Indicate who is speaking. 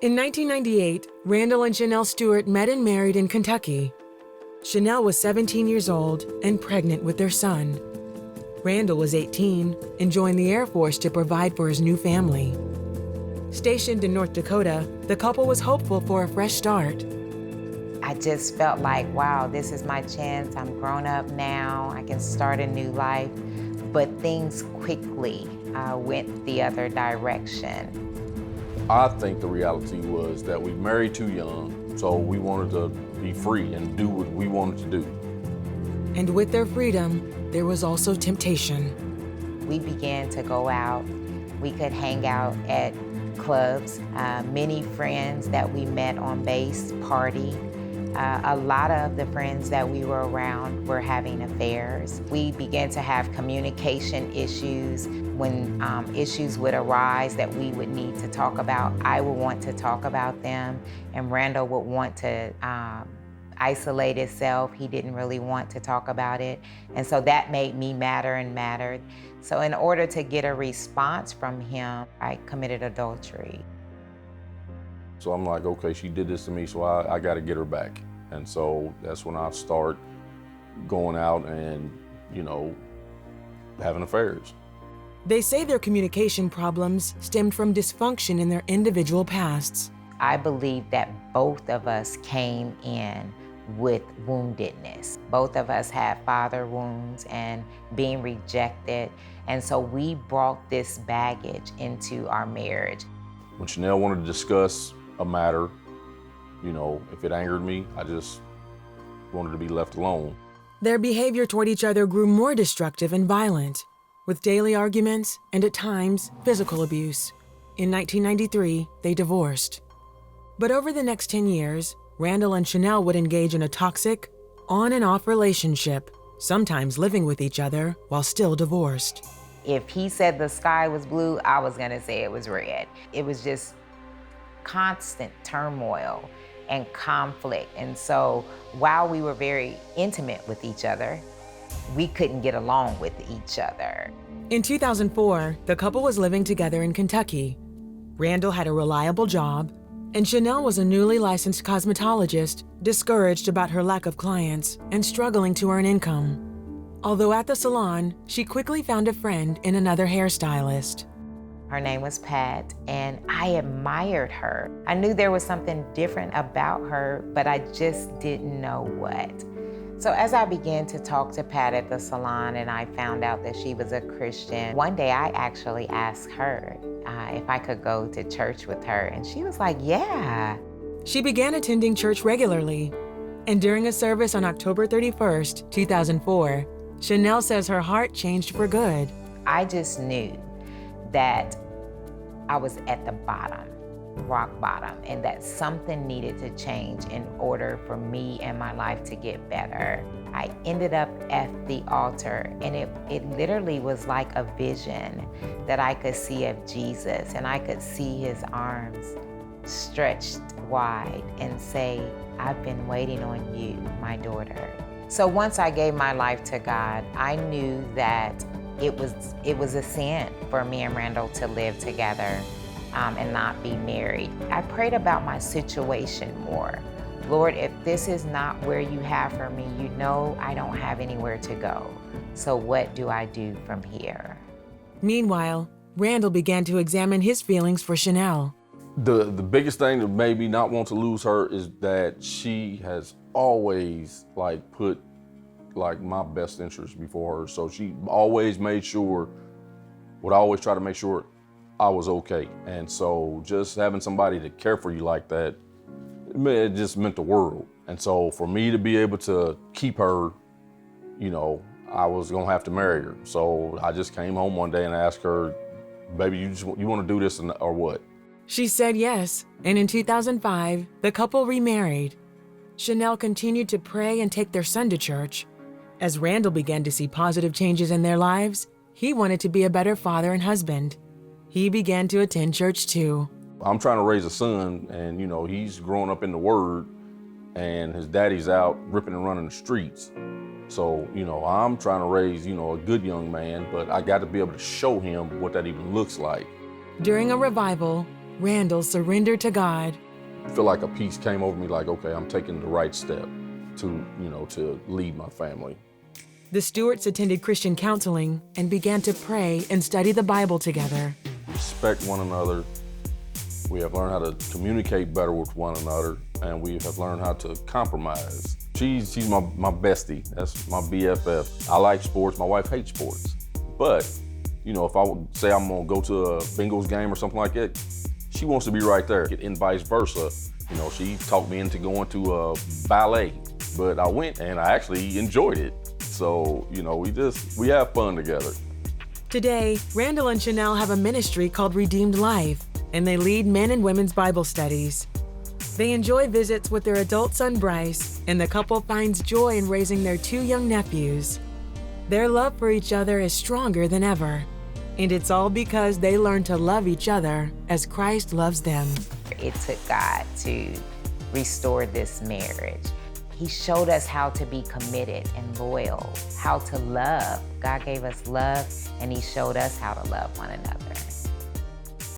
Speaker 1: In 1998, Randall and Chenel Stewart met and married in Kentucky. Chenel was 17 years old and pregnant with their son. Randall was 18 and joined the Air Force to provide for his new family. Stationed in North Dakota, the couple was hopeful for a fresh start.
Speaker 2: I just felt like, wow, this is my chance. I'm grown up now. I can start a new life. But things quickly went the other direction.
Speaker 3: I think the reality was that we married too young, so we wanted to be free and do what we wanted to do.
Speaker 1: And with their freedom, there was also temptation.
Speaker 2: We began to go out. We could hang out at clubs. Many friends that we met on base party. A lot of the friends that we were around were having affairs. We began to have communication issues. When issues would arise that we would need to talk about, I would want to talk about them, and Randall would want to isolate himself. He didn't really want to talk about it. And so that made me madder and madder. So in order to get a response from him, I committed adultery.
Speaker 3: So I'm like, okay, she did this to me, so I got to get her back. And so that's when I start going out and, having affairs.
Speaker 1: They say their communication problems stemmed from dysfunction in their individual pasts.
Speaker 2: I believe that both of us came in with woundedness. Both of us had father wounds and being rejected. And so we brought this baggage into our marriage.
Speaker 3: When Chenel wanted to discuss a matter, if it angered me, I just wanted to be left alone.
Speaker 1: Their behavior toward each other grew more destructive and violent, with daily arguments and at times physical abuse. In 1993, they divorced. But over the next 10 years, Randall and Chenel would engage in a toxic, on and off relationship, sometimes living with each other while still divorced.
Speaker 2: If he said the sky was blue, I was gonna say it was red. It was just constant turmoil and conflict. And so while we were very intimate with each other, we couldn't get along with each other.
Speaker 1: In 2004, the couple was living together in Kentucky. Randall had a reliable job, and Chenel was a newly licensed cosmetologist, discouraged about her lack of clients and struggling to earn income. Although at the salon, she quickly found a friend in another hairstylist.
Speaker 2: Her name was Pat, and I admired her. I knew there was something different about her, but I just didn't know what. So as I began to talk to Pat at the salon and I found out that she was a Christian, one day I actually asked her if I could go to church with her, and she was like, yeah.
Speaker 1: She began attending church regularly, and during a service on October 31st, 2004, Chenel says her heart changed for good.
Speaker 2: I just knew that I was at the bottom, rock bottom, and that something needed to change in order for me and my life to get better. I ended up at the altar, and it literally was like a vision that I could see of Jesus, and I could see his arms stretched wide and say, I've been waiting on you, my daughter. So once I gave my life to God, I knew that it was a sin for me and Randall to live together and not be married. I prayed about my situation more. Lord, if this is not where you have for me, you know I don't have anywhere to go. So what do I do from here?
Speaker 1: Meanwhile, Randall began to examine his feelings for Chenel.
Speaker 3: The biggest thing that made me not want to lose her is that she has always put my best interest before her. So she always made sure, would always try to make sure I was okay. And so just having somebody to care for you like that, it just meant the world. And so for me to be able to keep her, I was gonna have to marry her. So I just came home one day and asked her, baby, you wanna do this or what?
Speaker 1: She said yes, and in 2005, the couple remarried. Chenel continued to pray and take their son to church. As Randall began to see positive changes in their lives, he wanted to be a better father and husband. He began to attend church too.
Speaker 3: I'm trying to raise a son, and he's growing up in the Word, and his daddy's out ripping and running the streets. So, I'm trying to raise, a good young man, but I got to be able to show him what that even looks like.
Speaker 1: During a revival, Randall surrendered to God.
Speaker 3: I feel like a peace came over me, like, okay, I'm taking the right step to, to lead my family.
Speaker 1: The Stewarts attended Christian counseling and began to pray and study the Bible together.
Speaker 3: Respect one another. We have learned how to communicate better with one another, and we have learned how to compromise. She's my bestie. That's my BFF. I like sports. My wife hates sports. But, if I would say I'm gonna go to a Bengals game or something like that, she wants to be right there, and vice versa. She talked me into going to a ballet, but I went and I actually enjoyed it. So, we have fun together.
Speaker 1: Today, Randall and Chenel have a ministry called Redeemed Life, and they lead men and women's Bible studies. They enjoy visits with their adult son Bryce, and the couple finds joy in raising their 2 young nephews. Their love for each other is stronger than ever, and it's all because they learned to love each other as Christ loves them.
Speaker 2: It took God to restore this marriage. He showed us how to be committed and loyal, how to love. God gave us love, and He showed us how to love one another.